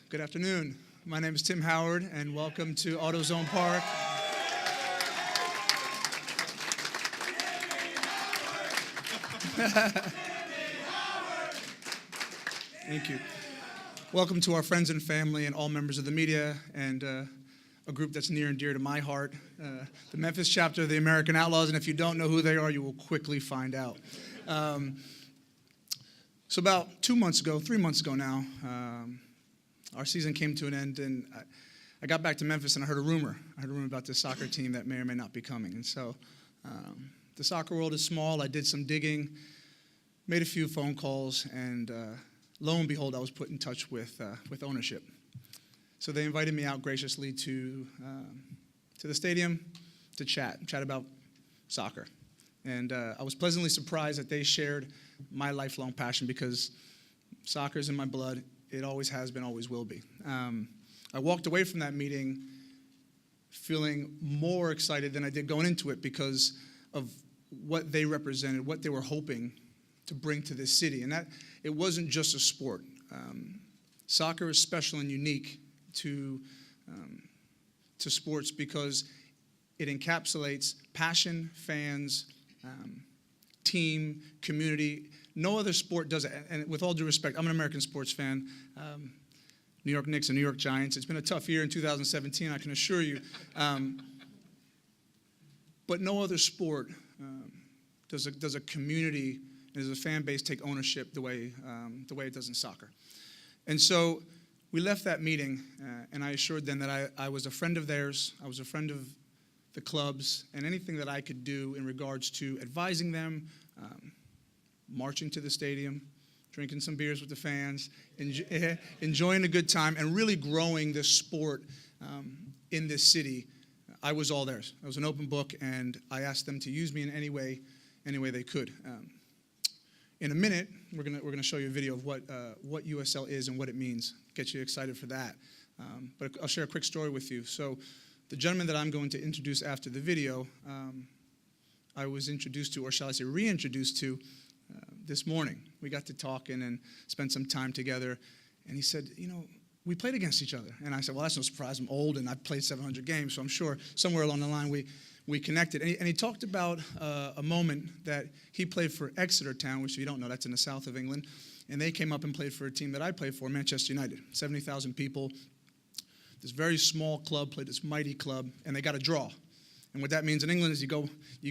Good afternoon. My name is Tim Howard, and welcome to AutoZone Park. Thank you. Welcome to our friends and family and all members of the media and a group that's near and dear to my heart, the Memphis chapter of the American Outlaws, and if you don't know who they are, you will quickly find out. So about 3 months ago now, our season came to an end, and I got back to Memphis, and I heard a rumor. About this soccer team that may or may not be coming. And so the soccer world is small. I did some digging, made a few phone calls, and lo and behold, I was put in touch with ownership. So they invited me out graciously to the stadium to chat about soccer. And I was pleasantly surprised that they shared my lifelong passion because soccer is in my blood. It always has been, always will be. I walked away from that meeting feeling more excited than I did going into it because of what they represented, what they were hoping to bring to this city. And that it wasn't just a sport. Soccer is special and unique to sports because it encapsulates passion, fans, team, community. No other sport does it. And with all due respect, I'm an American sports fan. New York Knicks and New York Giants. It's been a tough year in 2017, I can assure you. But no other sport does a community, does a fan base take ownership the way it does in soccer. And so we left that meeting, and I assured them that I was a friend of theirs. I was a friend of the clubs, and anything that I could do in regards to advising them, marching to the stadium, drinking some beers with the fans, enjoying a good time, and really growing this sport in this city. I was all theirs. I was an open book, and I asked them to use me in any way they could. In a minute, we're gonna show you a video of what USL is and what it means. Get you excited for that. But I'll share a quick story with you. So, the gentleman that I'm going to introduce after the video, I was introduced to, or shall I say, reintroduced to. This morning, we got to talking and spent some time together, and he said, we played against each other. And I said, well, that's no surprise. I'm old, and I've played 700 games, so I'm sure somewhere along the line we connected. And he talked about a moment that he played for Exeter Town, which if you don't know, that's in the south of England, and they came up and played for a team that I played for, Manchester United, 70,000 people. This very small club played this mighty club, and they got a draw. And what that means in England is you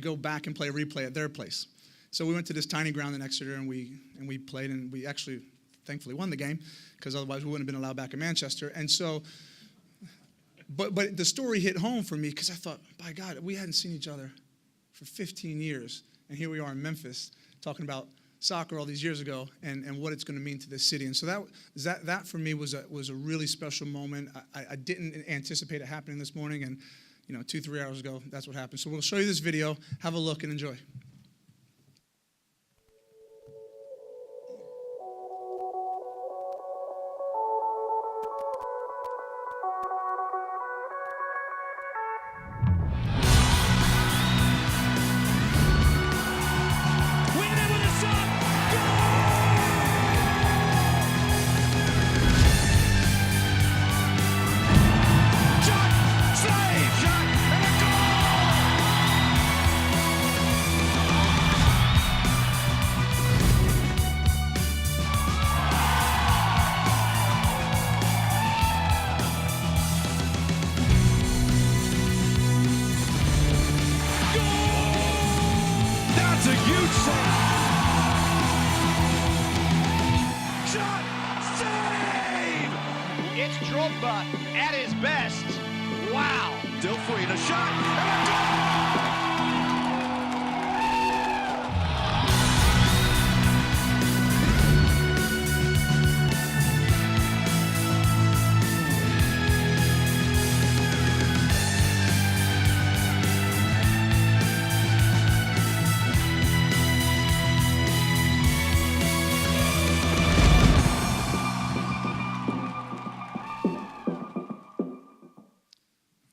go back and play a replay at their place. So we went to this tiny ground in Exeter, and we played, and we actually, thankfully, won the game, because otherwise we wouldn't have been allowed back in Manchester. And so, but the story hit home for me, because I thought, by God, we hadn't seen each other for 15 years, and here we are in Memphis talking about soccer all these years ago, and what it's going to mean to this city. And so that for me was a really special moment. I didn't anticipate it happening this morning, and 2-3 hours ago, that's what happened. So we'll show you this video. Have a look and enjoy. At his best. Wow. Still free. The shot. And a goal.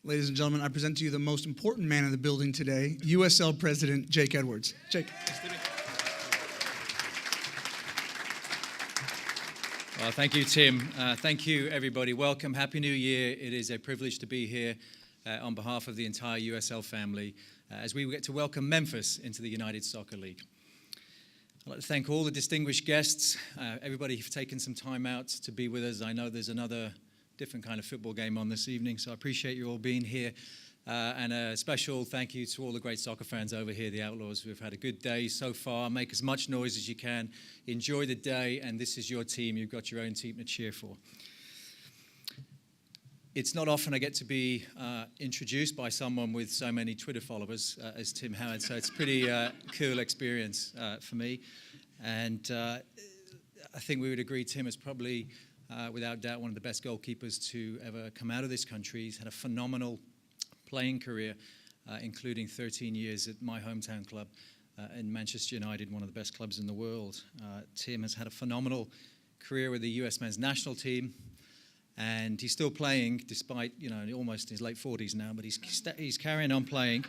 Ladies and gentlemen, I present to you the most important man in the building today, USL President Jake Edwards. Jake. Well, thank you, Tim. Thank you, everybody. Welcome. Happy New Year. It is a privilege to be here on behalf of the entire USL family as we get to welcome Memphis into the United Soccer League. I'd like to thank all the distinguished guests, everybody who've taken some time out to be with us. I know there's another different kind of football game on this evening, so I appreciate you all being here. And a special thank you to all the great soccer fans over here, the Outlaws. We've had a good day so far. Make as much noise as you can. Enjoy the day, and this is your team. You've got your own team to cheer for. It's not often I get to be introduced by someone with so many Twitter followers as Tim Howard, so it's a pretty cool experience for me. And I think we would agree Tim is probably, without doubt, one of the best goalkeepers to ever come out of this country. He's had a phenomenal playing career, including 13 years at my hometown club in Manchester United, one of the best clubs in the world. Tim has had a phenomenal career with the US men's national team, and he's still playing despite, almost in his late 40s now, but he's carrying on playing.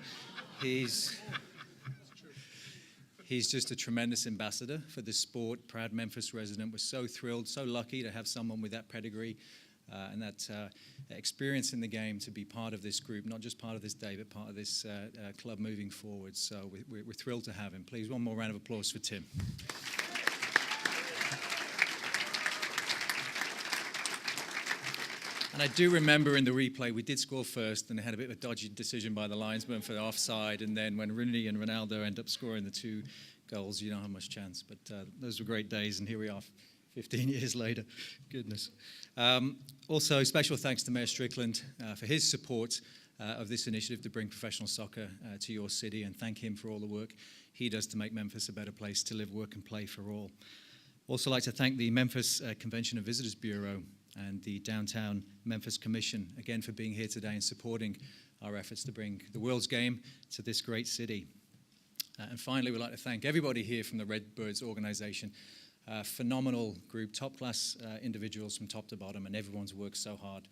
He's just a tremendous ambassador for this sport, proud Memphis resident. We're so thrilled, so lucky to have someone with that pedigree and that experience in the game to be part of this group, not just part of this day, but part of this club moving forward. So we're thrilled to have him. Please, one more round of applause for Tim. And I do remember in the replay, we did score first, and they had a bit of a dodgy decision by the linesman for the offside. And then when Rooney and Ronaldo end up scoring the 2 goals, you don't have much chance. But those were great days, and here we are 15 years later. Goodness. Also, special thanks to Mayor Strickland for his support of this initiative to bring professional soccer to your city, and thank him for all the work he does to make Memphis a better place to live, work, and play for all. Also like to thank the Memphis Convention and Visitors Bureau and the Downtown Memphis Commission, again, for being here today and supporting our efforts to bring the world's game to this great city. And finally, we'd like to thank everybody here from the Redbirds organization. Phenomenal group, top-class individuals from top to bottom, and everyone's worked so hard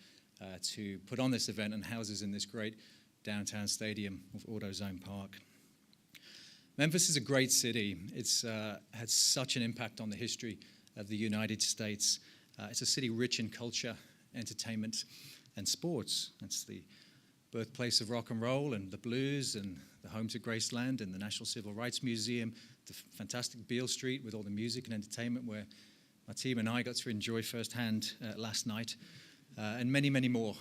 to put on this event and house us in this great downtown stadium of AutoZone Park. Memphis is a great city. It's had such an impact on the history of the United States. It's a city rich in culture, entertainment, and sports. It's the birthplace of rock and roll and the blues, and the home to Graceland and the National Civil Rights Museum, the fantastic Beale Street with all the music and entertainment where my team and I got to enjoy firsthand last night, and many, many more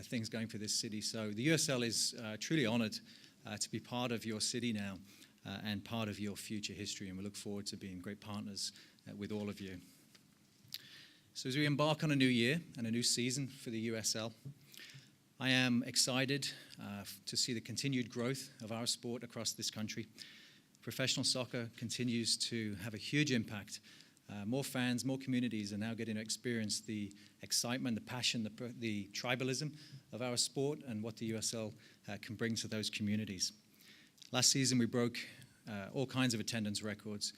things going for this city. So the USL is truly honored to be part of your city now and part of your future history, and we look forward to being great partners with all of you. So as we embark on a new year and a new season for the USL, I am excited to see the continued growth of our sport across this country. Professional soccer continues to have a huge impact. More fans, more communities are now getting to experience the excitement, the passion, the tribalism of our sport and what the USL can bring to those communities. Last season, we broke all kinds of attendance records.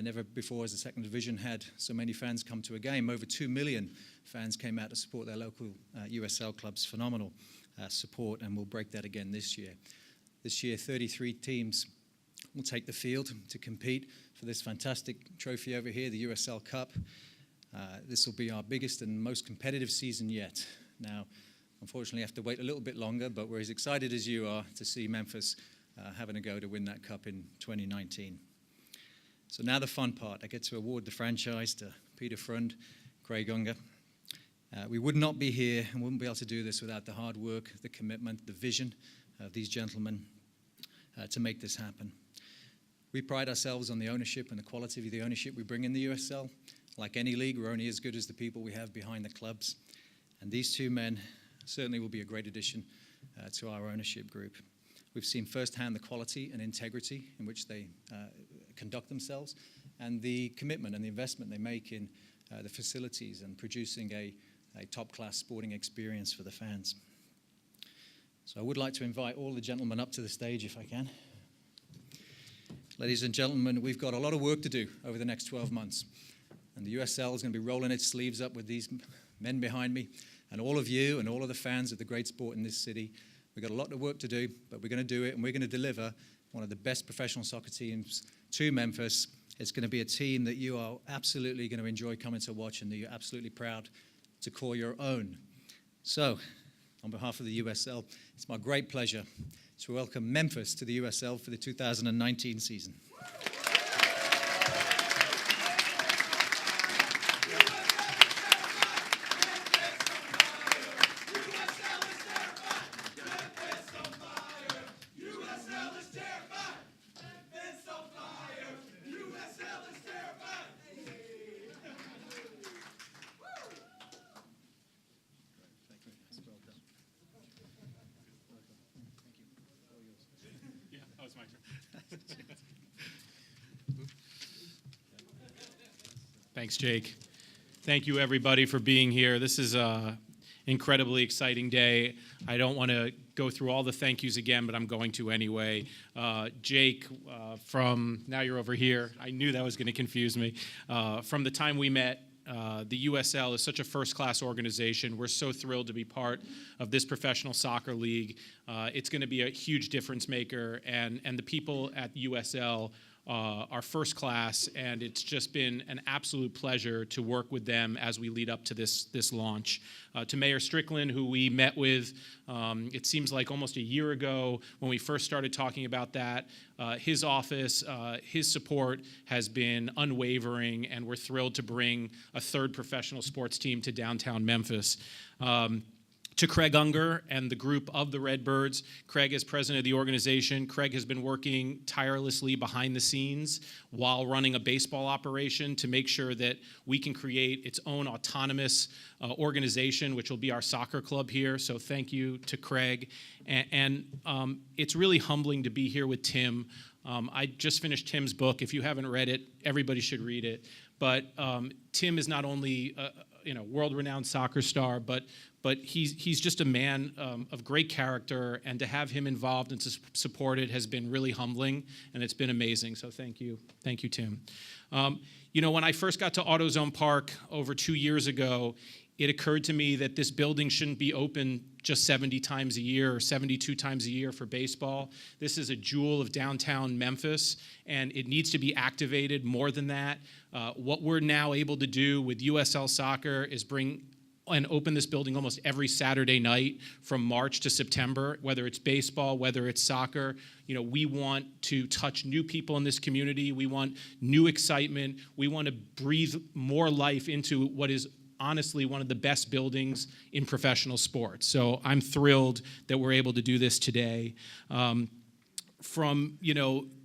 Never before has the second division had so many fans come to a game. Over 2 million fans came out to support their local USL clubs. Phenomenal support, and we'll break that again this year. This year, 33 teams will take the field to compete for this fantastic trophy over here, the USL Cup. This will be our biggest and most competitive season yet. Now, unfortunately, I have to wait a little bit longer, but we're as excited as you are to see Memphis having a go to win that cup in 2019. So now the fun part. I get to award the franchise to Peter Freund, Craig Unger. We would not be here and wouldn't be able to do this without the hard work, the commitment, the vision of these gentlemen to make this happen. We pride ourselves on the ownership and the quality of the ownership we bring in the USL. Like any league, we're only as good as the people we have behind the clubs. And these 2 men certainly will be a great addition to our ownership group. We've seen firsthand the quality and integrity in which they conduct themselves, and the commitment and the investment they make in the facilities and producing a top-class sporting experience for the fans. So I would like to invite all the gentlemen up to the stage if I can. Ladies and gentlemen, we've got a lot of work to do over the next 12 months, and the USL is going to be rolling its sleeves up with these men behind me, and all of you and all of the fans of the great sport in this city. We've got a lot of work to do, but we're going to do it, and we're going to deliver one of the best professional soccer teams to Memphis It's going to be a team that you are absolutely going to enjoy coming to watch and that you're absolutely proud to call your own. So, on behalf of the USL, it's my great pleasure to welcome Memphis to the USL for the 2019 season. Thanks, Jake. Thank you, everybody, for being here. This is an incredibly exciting day. I don't want to go through all the thank yous again, but I'm going to anyway. Jake, now you're over here. I knew that was going to confuse me. From the time we met, the USL is such a first-class organization. We're so thrilled to be part of this professional soccer league. It's going to be a huge difference maker, and the people at USL are first class, and it's just been an absolute pleasure to work with them as we lead up to this launch. To Mayor Strickland, who we met with, it seems like almost a year ago when we first started talking about that, his office, his support has been unwavering, and we're thrilled to bring a third professional sports team to downtown Memphis. To Craig Unger and the group of the Redbirds. Craig is president of the organization. Craig has been working tirelessly behind the scenes while running a baseball operation to make sure that we can create its own autonomous organization, which will be our soccer club here. So thank you to Craig. And it's really humbling to be here with Tim. I just finished Tim's book. If you haven't read it, everybody should read it. But Tim is not only a world-renowned soccer star, but he's just a man of great character, and to have him involved and to support it has been really humbling, and it's been amazing. So thank you, Tim. When I first got to AutoZone Park over 2 years ago, it occurred to me that this building shouldn't be open just 70 times a year or 72 times a year for baseball. This is a jewel of downtown Memphis, and it needs to be activated more than that. What we're now able to do with USL Soccer is bring and open this building almost every Saturday night from March to September, whether it's baseball, whether it's soccer. We want to touch new people in this community. We want new excitement. We want to breathe more life into what is honestly one of the best buildings in professional sports. So I'm thrilled that we're able to do this today. From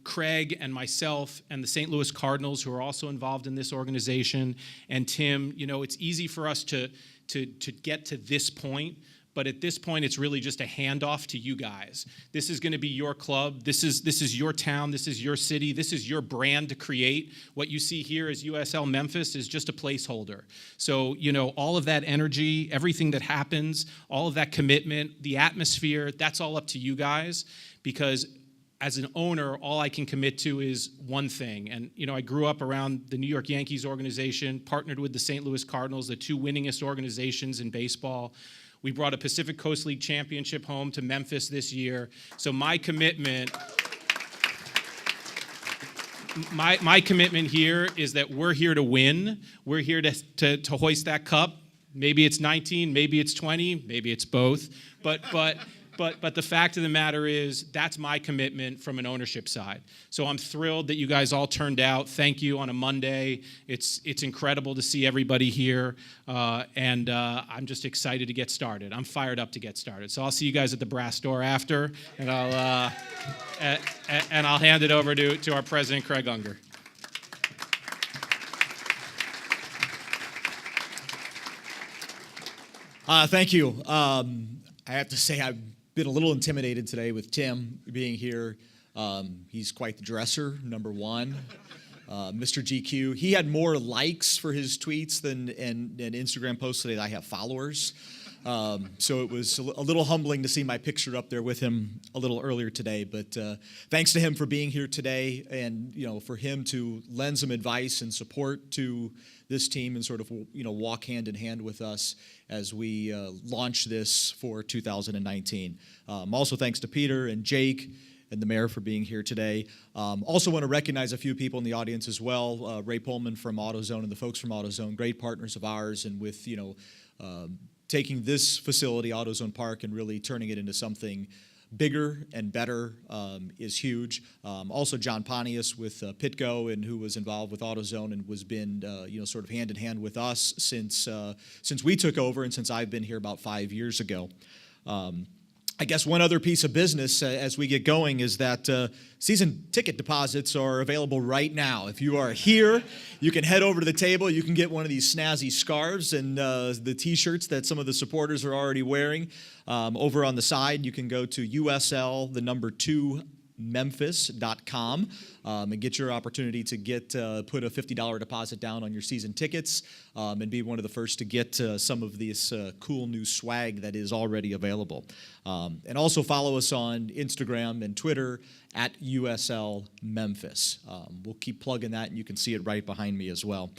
Craig and myself and the St. Louis Cardinals, who are also involved in this organization, and Tim, it's easy for us to get to this point, but at this point, it's really just a handoff to you guys. This is going to be your club. This is your town. This is your city. This is your brand to create. What you see here as USL Memphis is just a placeholder. So, all of that energy, everything that happens, all of that commitment, the atmosphere, that's all up to you guys, because as an owner, all I can commit to is one thing. And, I grew up around the New York Yankees organization, partnered with the St. Louis Cardinals, the two winningest organizations in baseball. We brought a Pacific Coast League championship home to Memphis this year. So my commitment here is that we're here to win. We're here to hoist that cup. Maybe it's 19, maybe it's 20, maybe it's both. But the fact of the matter is, that's my commitment from an ownership side. So I'm thrilled that you guys all turned out. Thank you on a Monday. It's incredible to see everybody here, and I'm just excited to get started. I'm fired up to get started. So I'll see you guys at the brass door after, and I'll hand it over to our president, Craig Unger. Thank you. I have to say I've been a little intimidated today with Tim being here. He's quite the dresser, number one. Mr. GQ, he had more likes for his tweets than Instagram posts today that I have followers. So it was a little humbling to see my picture up there with him a little earlier today. But thanks to him for being here today, and for him to lend some advice and support to this team and sort of walk hand in hand with us as we launch this for 2019. Also thanks to Peter and Jake and the mayor for being here today. Also want to recognize a few people in the audience as well. Ray Pullman from AutoZone and the folks from AutoZone, great partners of ours, and with taking this facility, AutoZone Park, and really turning it into something bigger and better is huge. Also, John Pontius with Pitco, and who was involved with AutoZone and was been sort of hand in hand with us since we took over and since I've been here about 5 years ago. I guess one other piece of business as we get going is that season ticket deposits are available right now. If you are here, you can head over to the table. You can get one of these snazzy scarves and the T-shirts that some of the supporters are already wearing. Over on the side, you can go to USL, the number 2, Memphis.com and get your opportunity to put a $50 deposit down on your season tickets and be one of the first to get some of this cool new swag that is already available. And also follow us on Instagram and Twitter at USL Memphis. We'll keep plugging that, and you can see it right behind me as well.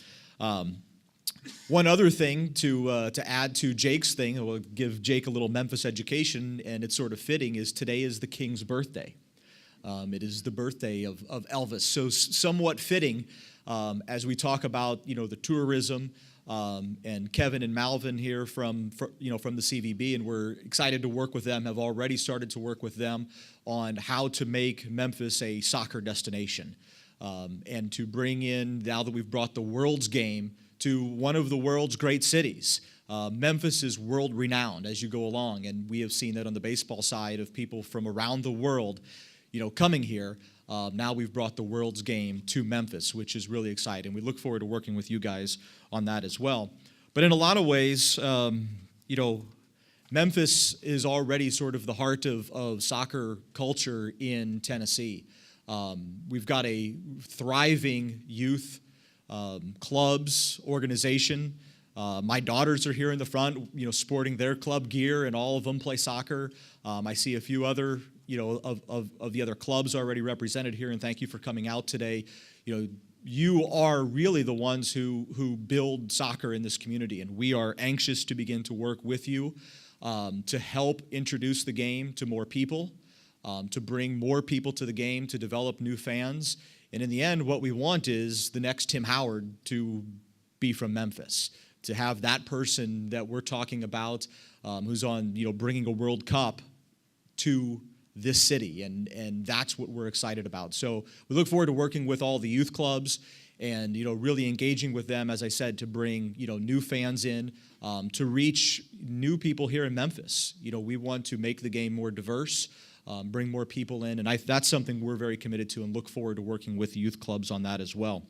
One other thing to add to Jake's thing, we'll give Jake a little Memphis education, and it's sort of fitting, is today is the King's birthday. It is the birthday of Elvis, so somewhat fitting as we talk about the tourism and Kevin and Malvin here from the CVB, and we're excited to work with them. Have already started to work with them on how to make Memphis a soccer destination and to bring in, now that we've brought the world's game to one of the world's great cities. Memphis is world renowned as you go along, and we have seen that on the baseball side of people from around the world coming here. Now we've brought the world's game to Memphis, which is really exciting. We look forward to working with you guys on that as well. But in a lot of ways, Memphis is already sort of the heart of soccer culture in Tennessee. We've got a thriving youth clubs organization. My daughters are here in the front, sporting their club gear, and all of them play soccer. I see a few other of the other clubs already represented here, and thank you for coming out today. You are really the ones who build soccer in this community, and we are anxious to begin to work with you to help introduce the game to more people, to bring more people to the game, to develop new fans. And in the end, what we want is the next Tim Howard to be from Memphis, to have that person that we're talking about who's on, bringing a World Cup to this city, and that's what we're excited about. So we look forward to working with all the youth clubs and really engaging with them, as I said, to bring new fans in, to reach new people here in Memphis. We want to make the game more diverse, bring more people in, and that's something we're very committed to, and look forward to working with the youth clubs on that as well.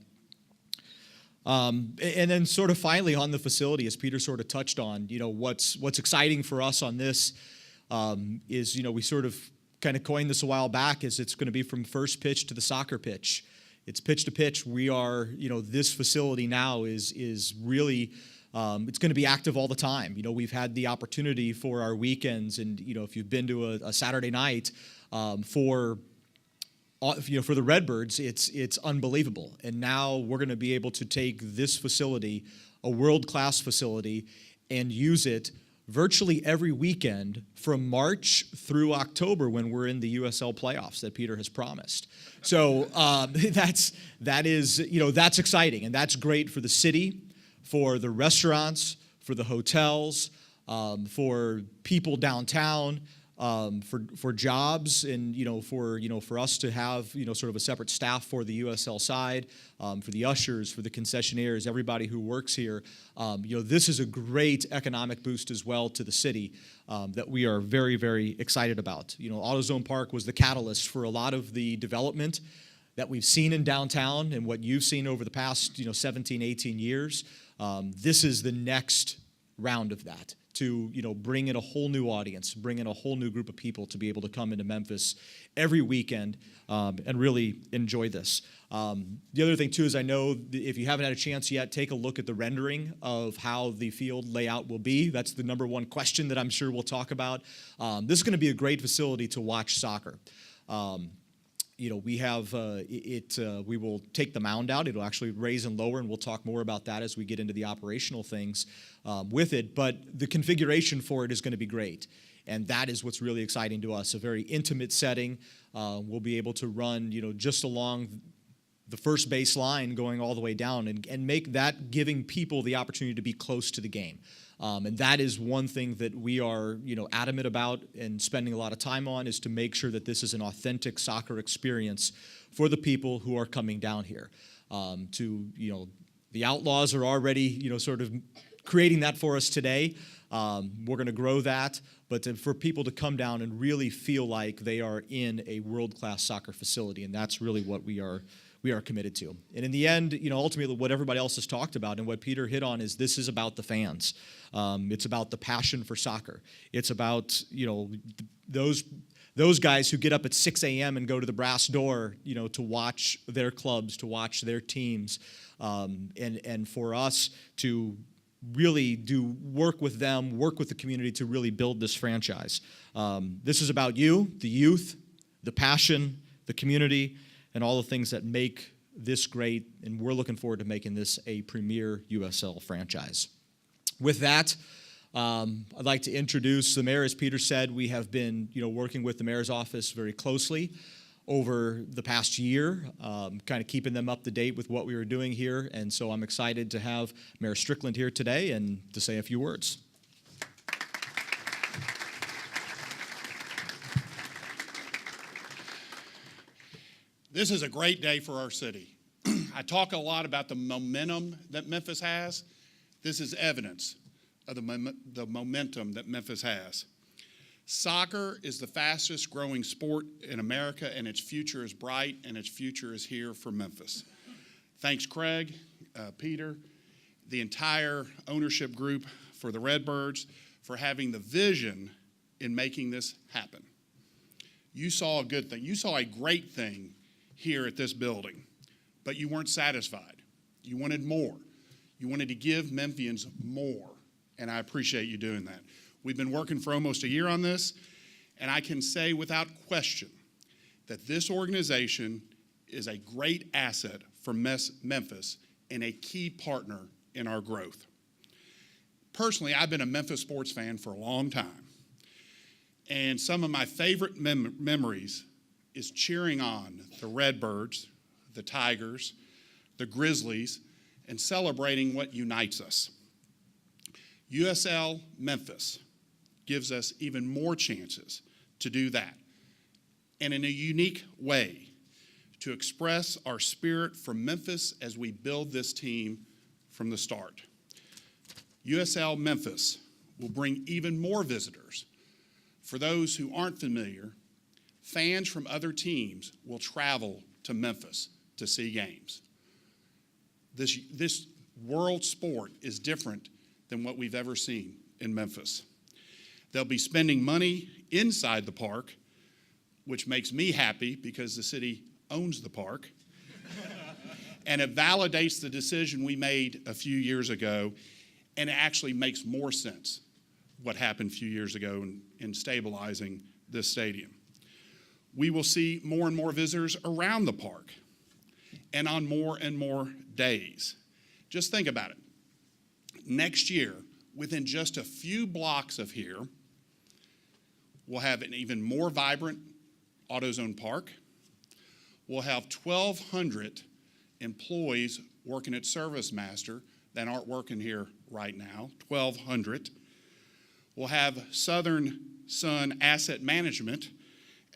And then sort of finally on the facility, as Peter sort of touched on, what's exciting for us on this is we sort of kind of coined this a while back, is it's going to be from first pitch to the soccer pitch. It's pitch to pitch. We are, this facility now is really, it's going to be active all the time. We've had the opportunity for our weekends, and if you've been to a Saturday night for the Redbirds, it's unbelievable. And now we're going to be able to take this facility, a world-class facility, and use it virtually every weekend from March through October, when we're in the USL playoffs that Peter has promised. So that's exciting, and that's great for the city, for the restaurants, for the hotels, for people downtown, for jobs, and for us to have sort of a separate staff for the USL side, for the ushers, for the concessionaires, everybody who works here. This is a great economic boost as well to the city that we are very, very excited about. AutoZone Park was the catalyst for a lot of the development that we've seen in downtown and what you've seen over the past 17, 18 years. This is the next round of that, to bring in a whole new audience, bring in a whole new group of people to be able to come into Memphis every weekend and really enjoy this. The other thing too is, I know if you haven't had a chance yet, take a look at the rendering of how the field layout will be. That's the number one question that I'm sure we'll talk about. This is going to be a great facility to watch soccer. We have we will take the mound out. It'll actually raise and lower, and we'll talk more about that as we get into the operational things with it. But the configuration for it is going to be great. And that is what's really exciting to us, a very intimate setting. We'll be able to run, just along the first base line going all the way down and make that giving people the opportunity to be close to the game. And that is one thing that we are, adamant about and spending a lot of time on, is to make sure that this is an authentic soccer experience for the people who are coming down here. The Outlaws are already, sort of creating that for us today. We're going to grow that, but for people to come down and really feel like they are in a world-class soccer facility, and that's really what we are committed to. And in the end, ultimately what everybody else has talked about and what Peter hit on is this is about the fans. It's about the passion for soccer. It's about, those guys who get up at 6 a.m. and go to the brass door, to watch their clubs, to watch their teams, and for us to really work with them, work with the community to really build this franchise. This is about you, the youth, the passion, the community, and all the things that make this great, and we're looking forward to making this a premier USL franchise. With that, I'd like to introduce the mayor. As Peter said, we have been working with the mayor's office very closely over the past year, kind of keeping them up to date with what we were doing here, and so I'm excited to have Mayor Strickland here today and to say a few words. This is a great day for our city. I talk a lot about the momentum that Memphis has. This is evidence of the momentum that Memphis has. Soccer is the fastest growing sport in America, and its future is bright, and its future is here for Memphis. Thanks, Craig, Peter, the entire ownership group for the Redbirds for having the vision in making this happen. You saw a good thing. You saw a great thing here at this building, but you weren't satisfied. You wanted more. You wanted to give Memphians more, and I appreciate you doing that. We've been working for almost a year on this, and I can say without question that this organization is a great asset for Memphis and a key partner in our growth. Personally, I've been a Memphis sports fan for a long time, and some of my favorite memories is cheering on the Redbirds, the Tigers, the Grizzlies, and celebrating what unites us. USL Memphis gives us even more chances to do that, and in a unique way, to express our spirit for Memphis as we build this team from the start. USL Memphis will bring even more visitors. For those who aren't familiar, fans from other teams will travel to Memphis to see games. This world sport is different than what we've ever seen in Memphis. They'll be spending money inside the park, which makes me happy because the city owns the park. And it validates the decision we made a few years ago, and it actually makes more sense what happened a few years ago in stabilizing this stadium. We will see more and more visitors around the park and on more and more days. Just think about it. Next year, within just a few blocks of here, we'll have an even more vibrant AutoZone park. We'll have 1,200 employees working at ServiceMaster that aren't working here right now, 1,200. We'll have Southern Sun Asset Management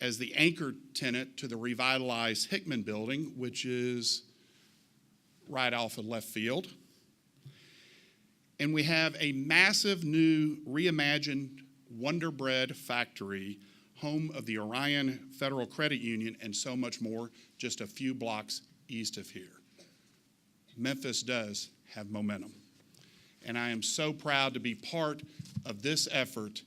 as the anchor tenant to the revitalized Hickman building, which is right off of left field. And we have a massive new reimagined Wonder Bread factory, home of the Orion Federal Credit Union, and so much more, just a few blocks east of here. Memphis does have momentum. And I am so proud to be part of this effort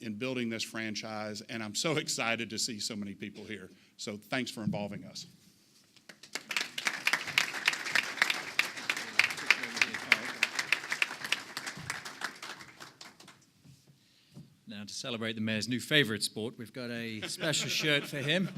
in building this franchise, and I'm so excited to see so many people here. So thanks for involving us. Now, to celebrate the mayor's new favorite sport, we've got a special shirt for him.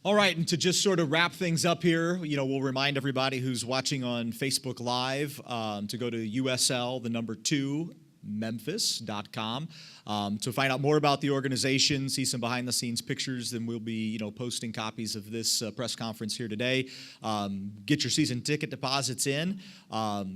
All right, and to just sort of wrap things up here, we'll remind everybody who's watching on Facebook Live to go to USL, the number 2, Memphis.com to find out more about the organization, see some behind-the-scenes pictures, and we'll be, posting copies of this press conference here today. Get your season ticket deposits in.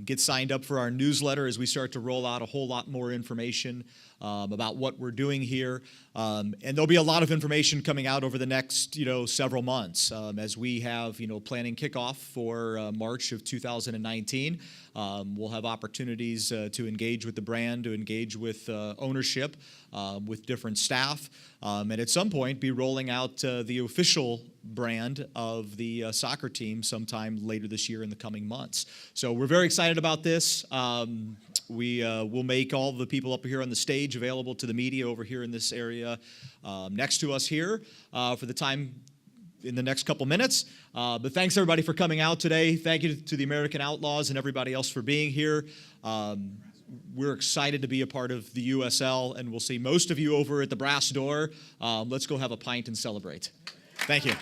Get signed up for our newsletter as we start to roll out a whole lot more information about what we're doing here. And there'll be a lot of information coming out over the next, several months as we have, planning kickoff for March of 2019. We'll have opportunities to engage with the brand, to engage with ownership, with different staff, and at some point be rolling out the official brand of the soccer team sometime later this year in the coming months. So we're very excited about this. We will make all the people up here on the stage available to the media over here in this area next to us here for the time in the next couple minutes. But thanks everybody for coming out today. Thank you to the American Outlaws and everybody else for being here. We're excited to be a part of the USL, and we'll see most of you over at the brass door. Let's go have a pint and celebrate. Thank you.